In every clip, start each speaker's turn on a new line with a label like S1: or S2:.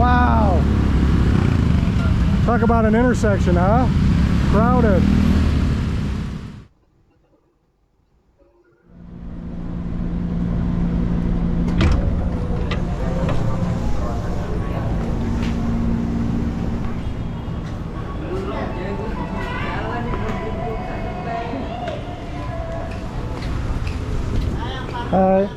S1: Wow. Talk about an intersection, huh? Crowded. Hi.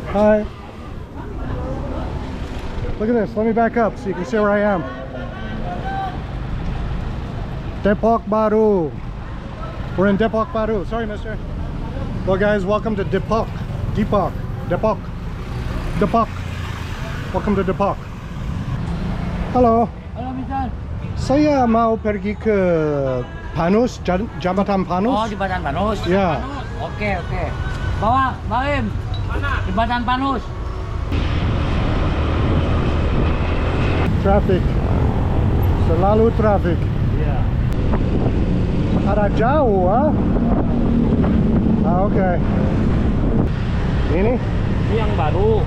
S1: Hi. Look at this. Let me back up so you can see where I am. Depok Baru. We're in Depok Baru. Sorry, mister. Well, guys, welcome to Depok. Depok. Depok. Depok. Welcome to Depok. Halo.
S2: Halo, Mister.
S1: Saya mau pergi ke Panus, Jambatan Panus.
S2: Oh, Jembatan Panus.
S1: Ya.
S2: Oke, oke. Bawa, Baim. Mana? Jembatan Panus.
S1: Traffic. Selalu traffic.
S2: Iya.
S1: Ada jauh, ha? Ah, oke. Ini?
S3: Ini yang baru.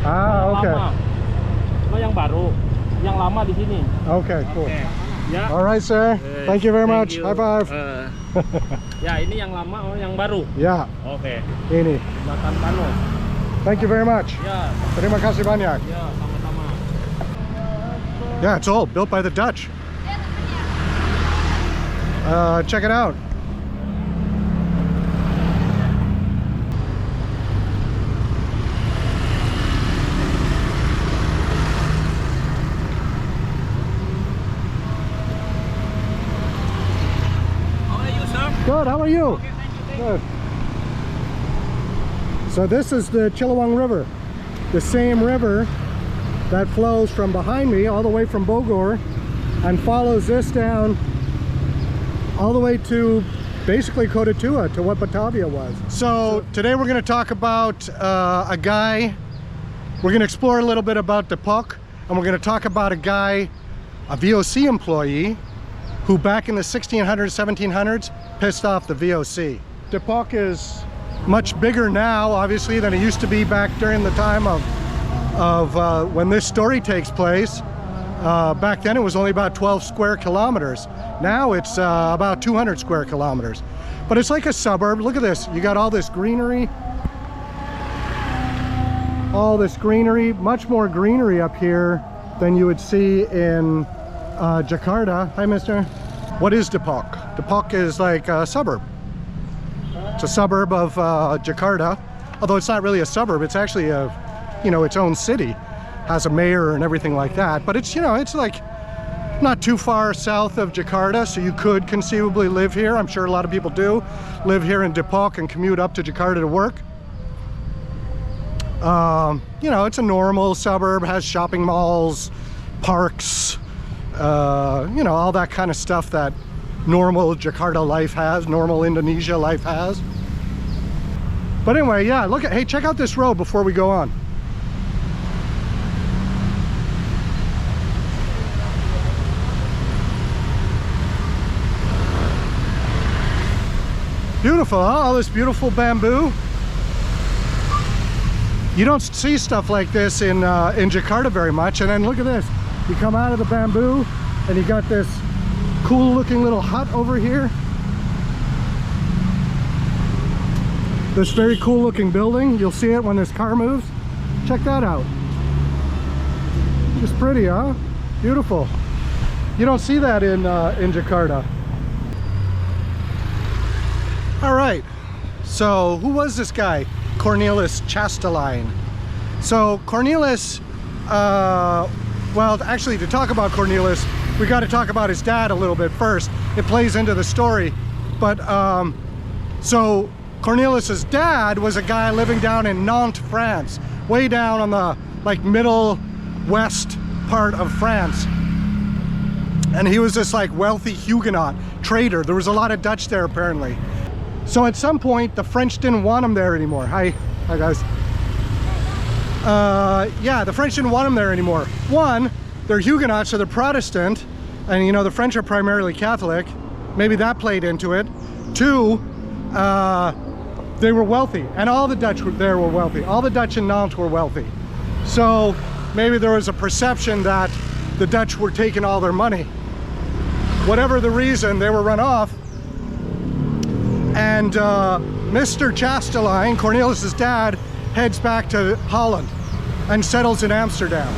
S1: Ah, oke.
S3: Lama. Yang baru. Yang lama di sini.
S1: Okay, cool.
S3: Ya.
S1: Alright, sir. Thank you very much. High five.
S3: Ya, ini yang lama, oh yang baru.
S1: Ya.
S3: Oke.
S1: Ini.
S3: Jembatan Panus.
S1: Thank you very much.
S3: Ya.
S1: Terima kasih banyak.
S3: Ya, sama-sama.
S1: Yeah, it's old, built by the Dutch. Check it out. Good, how are you? Okay, thank you. Good. So this is the Chilawang River, the same river that flows from behind me all the way from Bogor and follows this down all the way to basically Kotatua, to what Batavia was. So today we're going to talk about a guy, we're going to explore a little bit about Depok, and we're going to talk about a guy, a VOC employee, who back in the 1600s, 1700s, pissed off the VOC. Depok is much bigger now, obviously, than it used to be back during the time of when this story takes place. Back then it was only about 12 square kilometers. Now it's about 200 square kilometers. But it's like a suburb. Look at this. You got all this greenery. All this greenery. Much more greenery up here than you would see in Jakarta. Hi, mister. What is Depok? Depok is like a suburb. It's a suburb of Jakarta, although it's not really a suburb. It's actually a, its own city. Has a mayor and everything like that. But it's, it's like not too far south of Jakarta, so you could conceivably live here. I'm sure a lot of people do live here in Depok and commute up to Jakarta to work. It's a normal suburb, has shopping malls, parks, all that kind of stuff that normal Jakarta life has, normal Indonesia life has. But anyway, yeah, hey, check out this road before we go on. Beautiful, huh? All this beautiful bamboo. You don't see stuff like this in Jakarta very much. And then look at this. You come out of the bamboo and you got this cool looking little hut over here. This very cool looking building. You'll see it when this car moves. Check that out. Just pretty, huh? Beautiful. You don't see that in Jakarta. All right, so who was this guy? Cornelis Chastelein. So Cornelis, well, actually, to talk about Cornelis, we got to talk about his dad a little bit first. It plays into the story. But so Cornelis's dad was a guy living down in Nantes, France, way down on the middle west part of France. And he was this wealthy Huguenot trader. There was a lot of Dutch there apparently. So at some point the French didn't want him there anymore. Hi guys. Yeah, the French didn't want him there anymore. One, they're Huguenots, so they're Protestant, and the French are primarily Catholic. Maybe that played into it. Two, they were wealthy, and all the Dutch there were wealthy. All the Dutch in Nantes were wealthy. So maybe there was a perception that the Dutch were taking all their money. Whatever the reason, they were run off. And Mr. Chastelein, Cornelis' dad, heads back to Holland and settles in Amsterdam.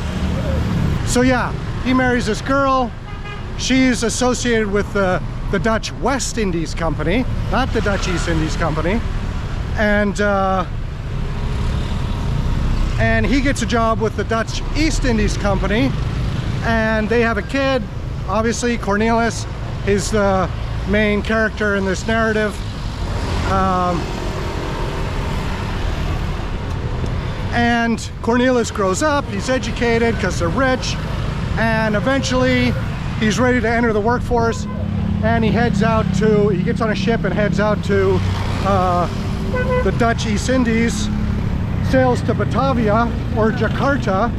S1: So yeah, he marries this girl. She's associated with the Dutch West Indies Company, not the Dutch East Indies Company. And he gets a job with the Dutch East Indies Company, and they have a kid. Obviously, Cornelis is the main character in this narrative. And Cornelis grows up, he's educated because they're rich, and eventually he's ready to enter the workforce, and he gets on a ship and heads out to the Dutch East Indies, sails to Batavia or Jakarta,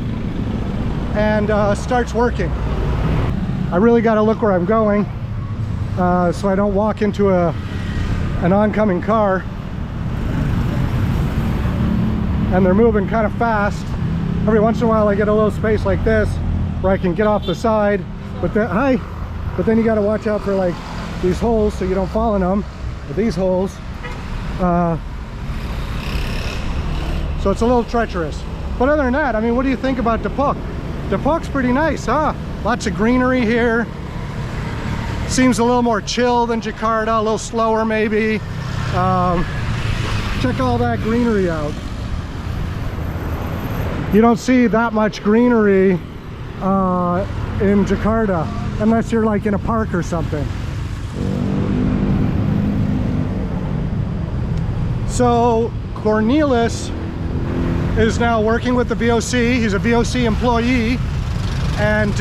S1: and starts working. I really got to look where I'm going so I don't walk into an oncoming car. And they're moving kind of fast. Every once in a while I get a little space like this where I can get off the side, but then you got to watch out for like these holes so you don't fall in them, with these holes. So it's a little treacherous. But other than that, I mean, what do you think about Depok? Depok's pretty nice, huh? Lots of greenery here. Seems a little more chill than Jakarta, a little slower maybe. Check all that greenery out. You don't see that much greenery in Jakarta unless you're like in a park or something. So Cornelis is now working with the VOC. He's a VOC employee, and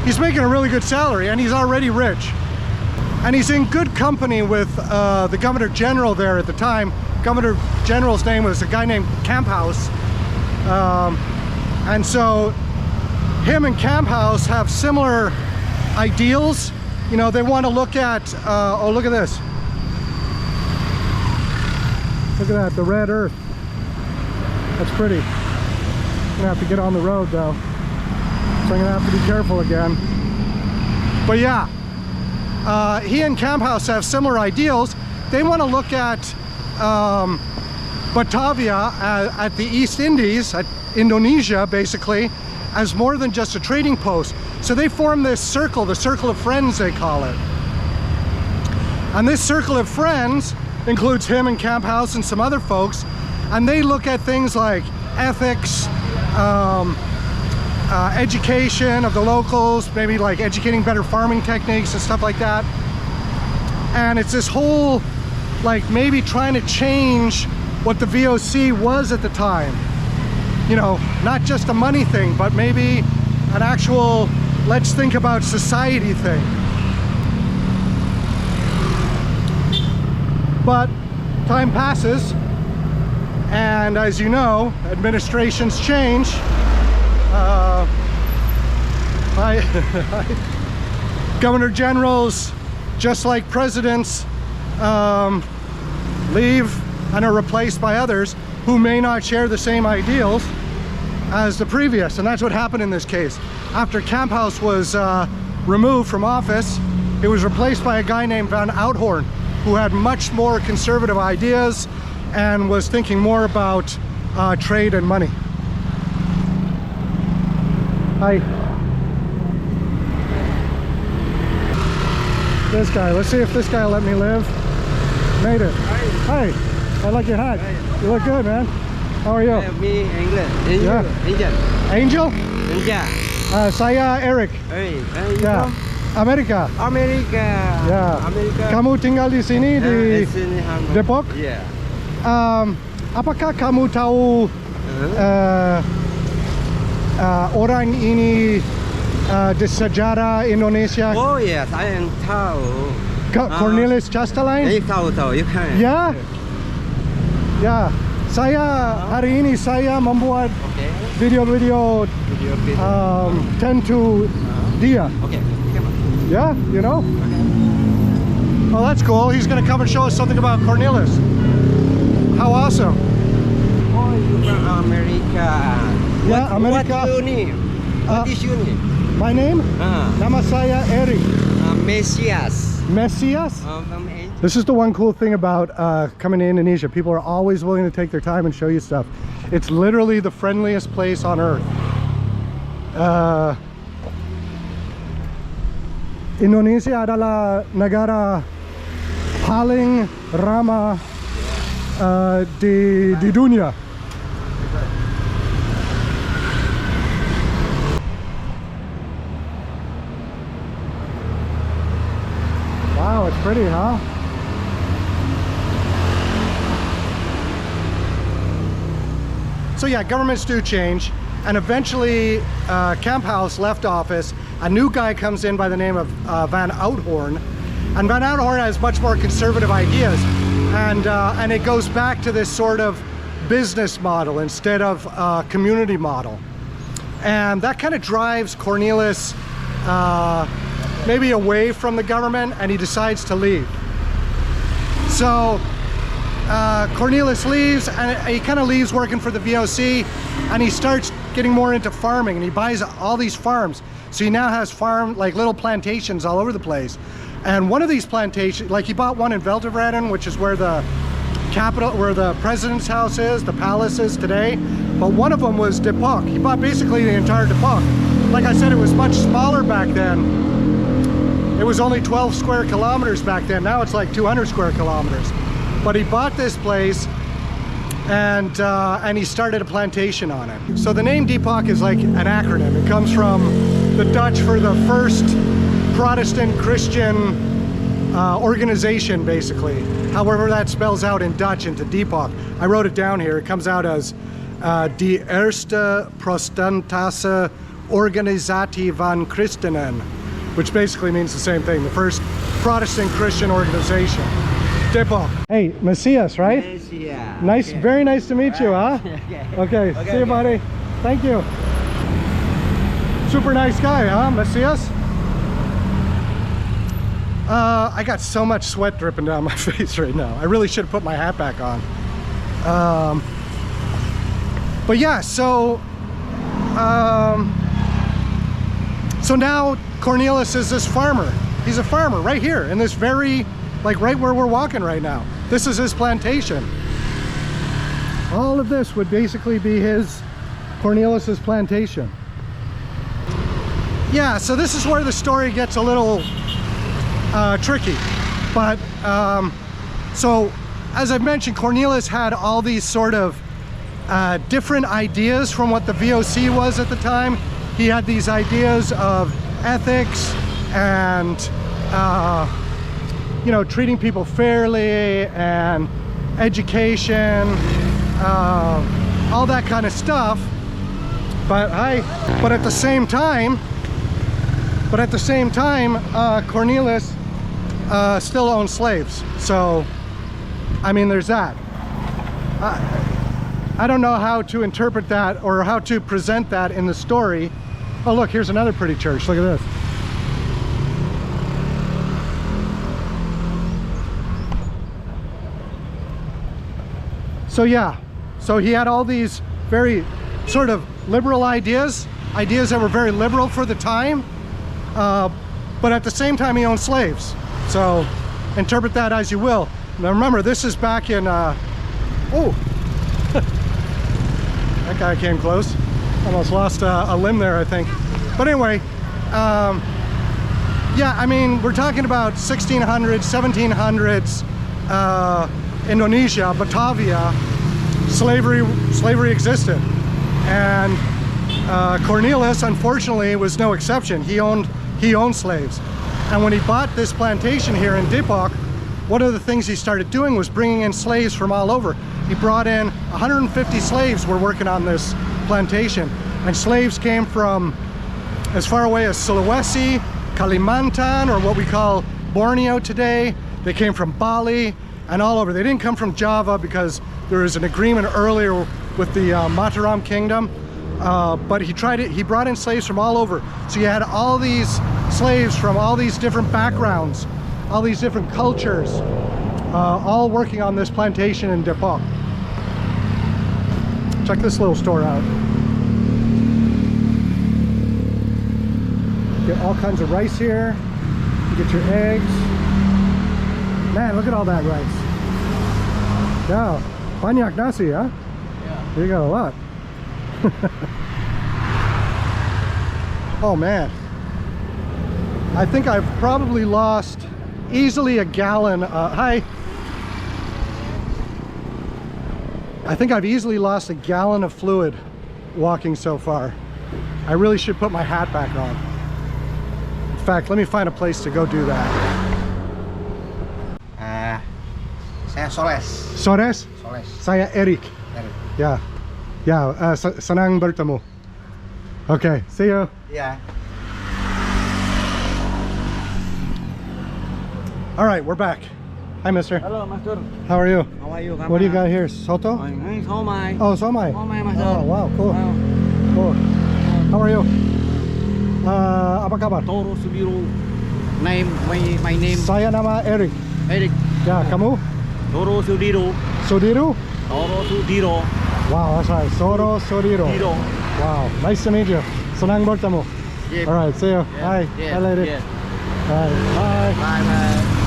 S1: he's making a really good salary, and he's already rich. And he's in good company with the Governor General there at the time. Governor General's name was a guy named Camphouse. And so him and Camphouse have similar ideals. You know, they want to look at, oh, look at this. Look at that, the red earth. That's pretty. I'm gonna have to get on the road though. So I'm gonna have to be careful again. But yeah, he and Camphouse have similar ideals. They want to look at Batavia at the East Indies, at Indonesia basically, as more than just a trading post. So they form this circle, the circle of friends they call it. And this circle of friends includes him and Camphouse and some other folks, and they look at things like ethics, education of the locals, maybe like educating better farming techniques and stuff like that. And it's this whole, like, maybe trying to change what the VOC was at the time. You know, not just a money thing, but maybe an actual let's think about society thing. But time passes, and as you know, administrations change. Governor Generals, just like presidents, leave and are replaced by others who may not share the same ideals as the previous, and that's what happened in this case. After Camphouse was removed from office, it was replaced by a guy named Van Outhoorn, who had much more conservative ideas and was thinking more about trade and money. Hi. This guy, let's see if this guy will let me live. Made it. Hi. I like your hat. You look good, man. How are you?
S4: Me, England. And
S1: Yeah.
S4: you,
S1: Angel?
S4: Angel? Yeah.
S1: Saya Eric.
S4: Hey, where you
S1: Ya.
S4: from?
S1: Amerika.
S4: Amerika.
S1: Ya.
S4: Amerika.
S1: Kamu tinggal di sini di
S4: di sini, Hamburg.
S1: Depok?
S4: Yeah.
S1: Apakah kamu tahu orang ini di sejarah Indonesia?
S4: Oh yes, I am tahu.
S1: Cornelis Chastelein?
S4: Tahu, you can.
S1: Ya. Ya. Saya hari ini saya membuat
S4: Okay.
S1: video-video tend to dia.
S4: Okay. Come on.
S1: Yeah, you know? Oh, that's cool. He's going to come and show us something about Cornelis. How awesome.
S4: Oh, you from America.
S1: Yeah, America.
S4: What you need? What is your name?
S1: My name? Nama saya Eri.
S4: Messias.
S1: Messias?
S4: From Asia.
S1: This is the one cool thing about coming to Indonesia. People are always willing to take their time and show you stuff. It's literally the friendliest place on earth. Indonesia adalah negara paling ramah di dunia. Wow, it's pretty, huh? So yeah, governments do change, and eventually Camp House left office. A new guy comes in by the name of Van Outhorn, and Van Outhorn has much more conservative ideas, and it goes back to this sort of business model instead of community model, and that kind of drives Cornelis maybe away from the government, and he decides to leave. So Cornelis leaves, and he kind of leaves working for the VOC, and he starts getting more into farming, and he buys all these farms. So he now has like little plantations all over the place. And one of these plantations, like he bought one in Veltevreden, which is where the capital, where the president's house is, the palace is today. But one of them was Depok. He bought basically the entire Depok. Like I said, it was much smaller back then. It was only 12 square kilometers back then. Now it's like 200 square kilometers. But he bought this place, and he started a plantation on it. So the name Depok is like an acronym. It comes from the Dutch for the first Protestant Christian organization, basically. However that spells out in Dutch into Depok. I wrote it down here. It comes out as Die Eerste Protestantische Organisatie van Christenen, which basically means the same thing, the first Protestant Christian organization. Depok. Hey, Messias, right?
S4: Messias.
S1: Nice,
S4: Okay.
S1: very nice to meet you, huh? Okay, see you, buddy. Thank you. Super nice guy, huh, Messias? I got so much sweat dripping down my face right now. I really should have put my hat back on. But yeah, so now Cornelis is this farmer. He's a farmer right here in this very, like right where we're walking right now. This is his plantation. All of this would basically be Cornelis's plantation. Yeah, so this is where the story gets a little tricky. But so as I've mentioned, Cornelis had all these sort of different ideas from what the VOC was at the time. He had these ideas of ethics and you know, treating people fairly and education, all that kind of stuff. But at the same time, Cornelis still owns slaves. So, I mean, there's that. I don't know how to interpret that or how to present that in the story. Oh, look, here's another pretty church. Look at this. So yeah, so he had all these very sort of liberal ideas that were very liberal for the time, but at the same time he owned slaves. So interpret that as you will. Now remember, this is back in, oh, that guy came close. Almost lost a limb there, I think. But anyway, yeah, I mean, we're talking about 1600s, 1700s, Indonesia, Batavia, slavery existed. And Cornelis, unfortunately, was no exception. He owned slaves. And when he bought this plantation here in Depok, one of the things he started doing was bringing in slaves from all over. He brought in 150 slaves were working on this plantation. And slaves came from as far away as Sulawesi, Kalimantan, or what we call Borneo today. They came from Bali and all over. They didn't come from Java because there was an agreement earlier with the Mataram Kingdom. But he brought in slaves from all over. So you had all these slaves from all these different backgrounds all these different cultures, all working on this plantation in Depok. Check this little store out. Get all kinds of rice here. You get your eggs. Man, look at all that rice. Yeah, banyak nasi, huh? Yeah. You got a lot. Oh man. I think I've probably lost easily a gallon. Hi. I think I've easily lost a gallon of fluid walking so far. I really should put my hat back on. In fact, let me find a place to go do that.
S4: Saya Soles.
S1: Sores?
S4: Soles.
S1: Saya Eric. Ya. Ya, senang bertemu. Okay, see you.
S4: Yeah.
S1: All right, we're back. Hi, mister.
S2: Halo, Master.
S1: How are you?
S2: How are you?
S1: What do you got here? Soto?
S2: Somai.
S1: Oh, somai.
S2: Somai, Master.
S1: Oh, wow, cool. Cool. How are you? Apa kabar?
S2: Toro Subiru. My name.
S1: Saya nama Eric.
S2: Eric.
S1: Ya, kamu?
S2: Toro Sudiru.
S1: Sudiru?
S2: Toro Sudiro.
S1: Wow, that's right. Soro Sudiro.
S2: Diro.
S1: Wow, nice to meet you. Senang bertemu.
S2: Yeah.
S1: All right, see you.
S2: Yeah.
S1: Hi.
S2: Yeah.
S1: Hi, lady.
S2: Yeah.
S1: Hi. Bye.
S2: Bye bye.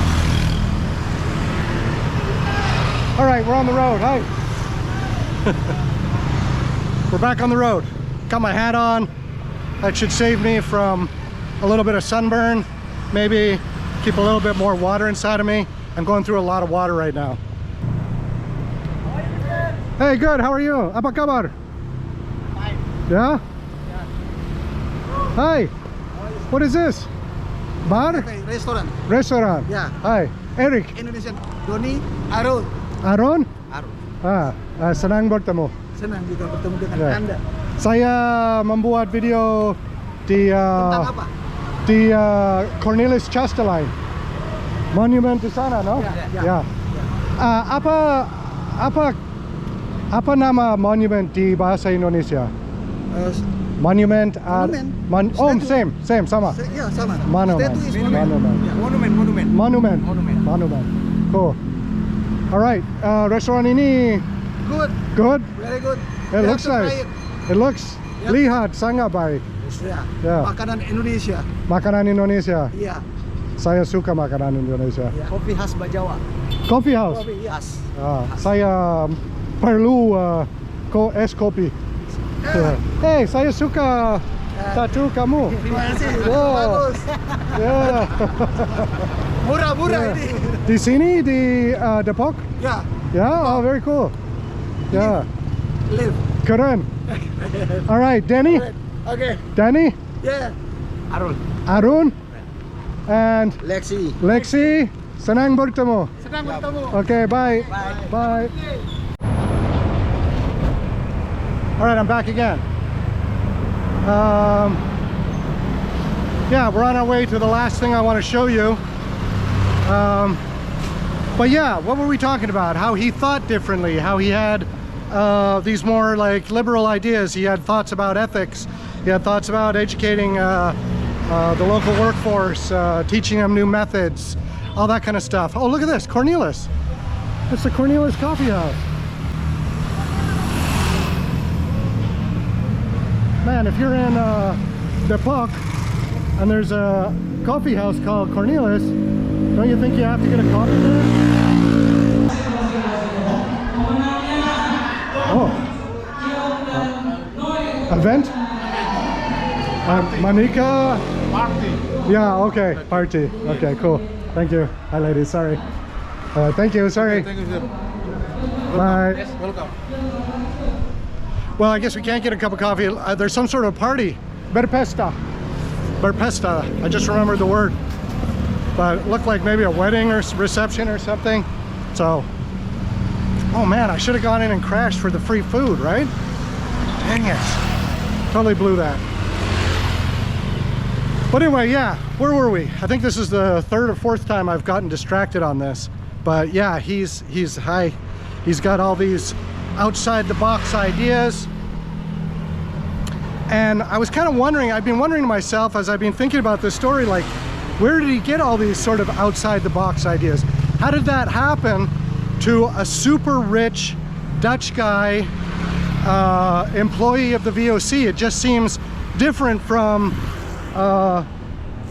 S1: All right, we're on the road. Hi. We're back on the road. Got my hat on. That should save me from a little bit of sunburn. Maybe keep a little bit more water inside of me. I'm going through a lot of water right now. Hey, good. How are you? Apa kabar?
S2: Fine.
S1: Yeah? Hi. What is this? Bar?
S2: Restaurant.
S1: Restaurant?
S2: Yeah.
S1: Hi. Eric.
S2: Indonesian. Doni. Arun.
S1: Aaron?
S2: Arun.
S1: Senang bertemu.
S2: Senang juga bertemu dengan
S1: Ya.
S2: Anda.
S1: Saya membuat video di
S2: Tentang apa?
S1: di Cornelis Chastelein. Monument di sana, no?
S2: Ya.
S1: Apa nama monument di bahasa Indonesia? Monument.
S2: Statue.
S1: Same, sama.
S2: Ya, sama.
S1: Monument.
S2: Statue is
S1: Monument.
S2: Ya, monument.
S1: Monument. Cool. All right. Restoran ini
S2: Good.
S1: good.
S2: Very good.
S1: It
S2: You
S1: looks
S2: have to
S1: nice.
S2: try
S1: It looks
S2: Yep.
S1: lihat sangat baik.
S2: Ya.
S1: Ya.
S2: Makanan Indonesia.
S1: Makanan Indonesia.
S2: Iya.
S1: Saya suka makanan Indonesia.
S2: Ya. Kopi khas Bajawa.
S1: Coffee house.
S2: Kopi khas.
S1: Saya perlu es kopi. Hey, saya suka tattoo kamu.
S2: Terima kasih.
S1: Wow.
S2: Bagus.
S1: Yeah.
S2: Murah-murah
S1: Yeah.
S2: ini.
S1: Di sini di Depok?
S2: Ya.
S1: Yeah. Oh, very cool. Yeah.
S2: Live.
S1: Keren. All right, Danny.
S2: Okay.
S1: Danny,
S2: Yeah. Arun.
S1: Arun, and
S2: Lexi.
S1: Lexi. Senang bertemu.
S2: Senang bertemu.
S1: Okay, bye. Bye. All right, I'm back again. Yeah, we're on our way to the last thing I want to show you. But yeah, what were we talking about? How he thought differently, how he had these more like liberal ideas. He had thoughts about ethics. He had thoughts about educating the local workforce, teaching them new methods, all that kind of stuff. Oh, look at this, Cornelis. It's the Cornelis Coffee House. Man, if you're in Depok and there's a coffee house called Cornelis, don't you think you have to get a coffee there? Oh. Event? Manika? Party. Yeah, okay, party. Okay, cool. Thank you. Hi, ladies. Sorry. Thank you. Sorry.
S3: Thank you, sir.
S1: Bye.
S3: Yes, welcome.
S1: Well, I guess we can't get a cup of coffee. There's some sort of party. Berpesta. Berpesta. I just remembered the word. But it looked like maybe a wedding or reception or something. So, oh man, I should have gone in and crashed for the free food, right? Dang it. Totally blew that. But anyway, yeah, where were we? I think this is the third or fourth time I've gotten distracted on this. But yeah, he's high. He's got all these outside the box ideas. And I was kind of wondering, I've been wondering to myself as I've been thinking about this story, like, Where did he get all these sort of outside the box ideas? How did that happen to a super rich Dutch guy, employee of the VOC? It just seems different from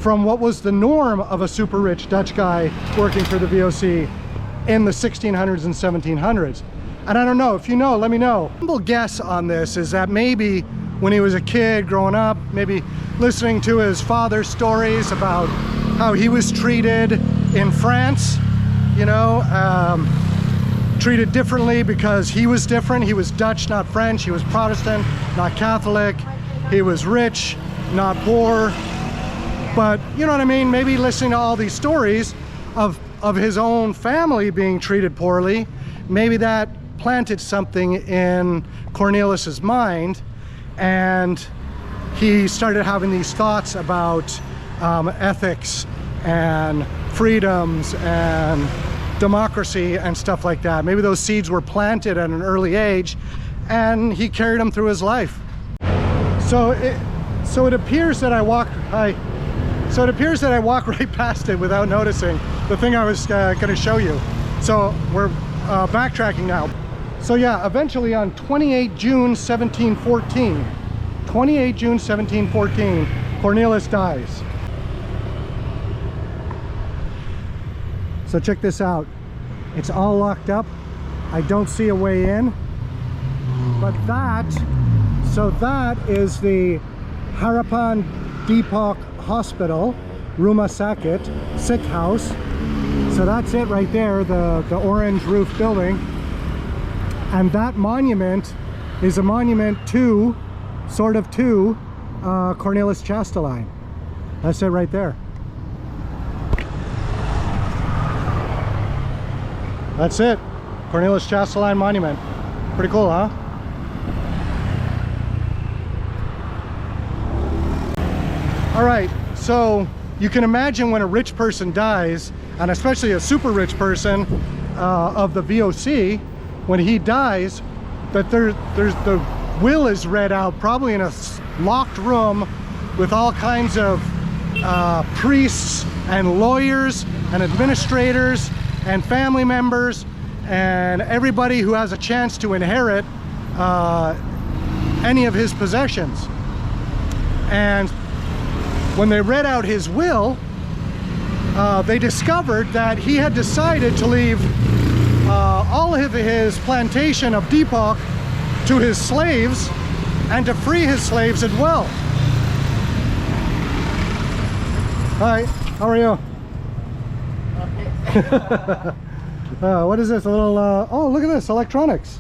S1: what was the norm of a super rich Dutch guy working for the VOC in the 1600s and 1700s. And I don't know, if you know, let me know. Humble guess on this is that maybe when he was a kid growing up, maybe listening to his father's stories about how he was treated in France, you know, treated differently because he was different. He was Dutch, not French. He was Protestant, not Catholic. He was rich, not poor. But you know what I mean? Maybe listening to all these stories of his own family being treated poorly, maybe that planted something in Cornelis's mind, and he started having these thoughts about ethics and freedoms and democracy and stuff like that. Maybe those seeds were planted at an early age, and he carried them through his life. So it appears that I walked right past it without noticing the thing I was going to show you. So we're backtracking now. So yeah, eventually on 28 June 1714, Cornelis dies. So check this out. It's all locked up. I don't see a way in. But that is the Harapan Depok Hospital, Rumah Sakit, sick house. So that's it right there, the orange roof building. And that monument is a monument to, Cornelis Chastelein. That's it right there. That's it, Cornelis Chastelein monument. Pretty cool, huh? All right, so you can imagine when a rich person dies, and especially a super rich person of the VOC, when he dies, that there's the will is read out probably in a locked room with all kinds of priests and lawyers and administrators and family members and everybody who has a chance to inherit any of his possessions. And when they read out his will, they discovered that he had decided to leave all of his plantation of Depok to his slaves and to free his slaves as well. Hi, how are you? What is this? A little, oh, look at this, electronics.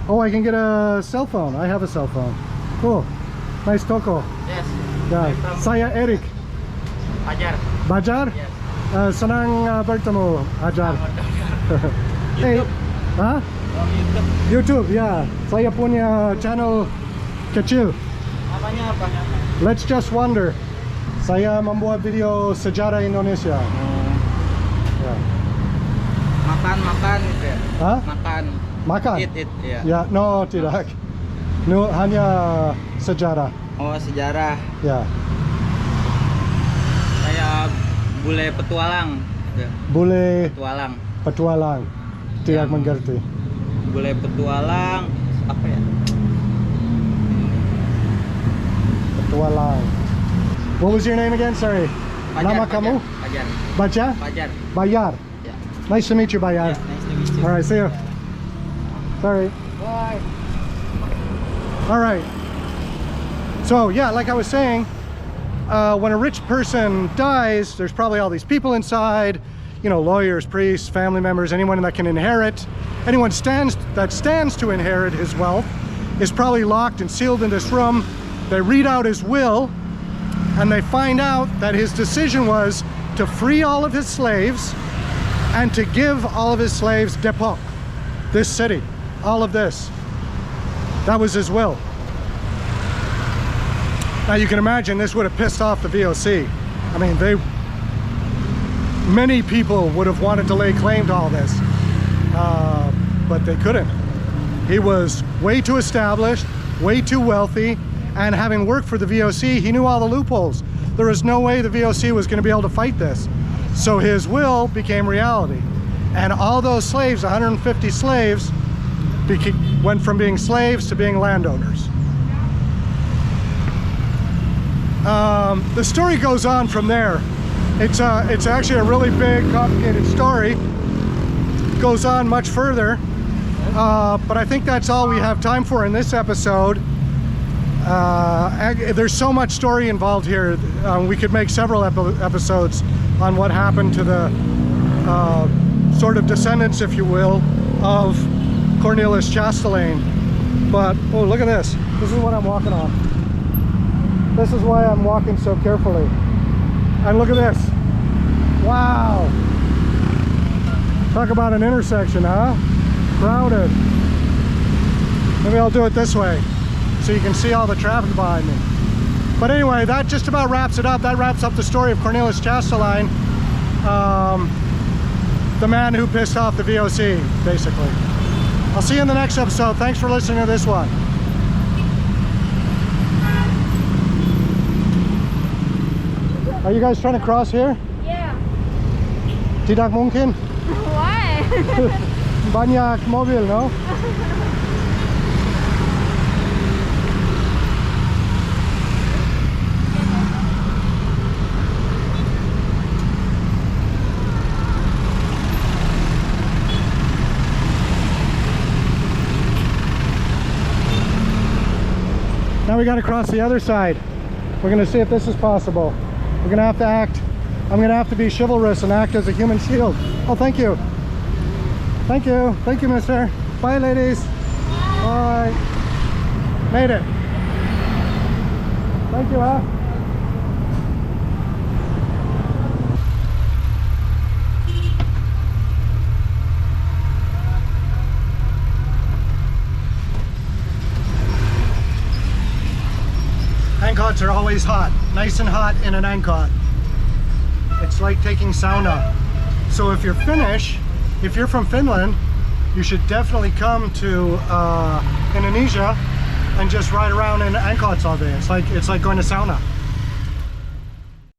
S1: Oh, I can get a cell phone. I have a cell phone. Cool. Nice toko.
S2: Yes.
S1: Yeah. Saya Eric.
S2: Bajar.
S1: Bajar?
S2: Yes.
S1: Senang bertemu, Ajar. Hey, huh? YouTube, ya. Saya punya channel kecil.
S2: Namanya apa?
S1: Let's Just Wander. Saya membuat video sejarah Indonesia. Ya.
S2: Makan gitu ya?
S1: Hah?
S2: Makan.
S1: Makan?
S2: Eat, ya.
S1: Ya, no, tidak. No, hanya sejarah.
S2: Oh, sejarah.
S1: Ya.
S2: Kayak bule petualang gitu.
S1: Bule
S2: Petualang.
S1: Tidak mengerti.
S2: Bule petualang apa ya?
S1: Petualang. What was your name again? Sorry. Nama kamu?
S2: Bajar.
S1: Baca?
S2: Bajar.
S1: Bayar.
S2: Yeah.
S1: Nice to meet you, Bayar.
S2: Yeah, nice to meet you.
S1: All right, see you. Sorry.
S2: Bye.
S1: All right. So yeah, like I was saying, when a rich person dies, there's probably all these people inside, you know, lawyers, priests, family members, anyone that can inherit, anyone that stands to inherit his wealth is probably locked and sealed in this room. They read out his will, and they find out that his decision was to free all of his slaves and to give all of his slaves Depok, this city, all of this. That was his will. Now you can imagine this would have pissed off the VOC. I mean, many people would have wanted to lay claim to all this, but they couldn't. He was way too established, way too wealthy, And having worked for the VOC, he knew all the loopholes. There was no way the VOC was going to be able to fight this. So his will became reality. And all those slaves, 150 slaves, went from being slaves to being landowners. The story goes on from there. It's actually a really big, complicated story. Goes on much further, but I think that's all we have time for in this episode. There's so much story involved here. We could make several episodes on what happened to the sort of descendants, if you will, of Cornelis Chastelein. But, oh, look at this. This is what I'm walking on. This is why I'm walking so carefully. And look at this. Wow. Talk about an intersection, huh? Crowded. Maybe I'll do it this way so you can see all the traffic behind me. But anyway, that just about wraps it up. That wraps up the story of Cornelis Chastelein, the man who pissed off the VOC, basically. I'll see you in the next episode. Thanks for listening to this one. Are you guys trying to cross here?
S5: Yeah.
S1: Tidak mungkin.
S5: Why?
S1: Banyak mobil, no? Now we got to cross the other side. We're going to see if this is possible. We're going to have to act. I'm going to have to be chivalrous and act as a human shield. Oh, thank you. Thank you. Thank you, mister. Bye, ladies. Bye. Made it. Thank you, huh? Angkots are always hot, nice and hot in an angkot. It's like taking sauna. So if you're Finnish, if you're from Finland, you should definitely come to Indonesia and just ride around in angkots all day. It's like going to sauna.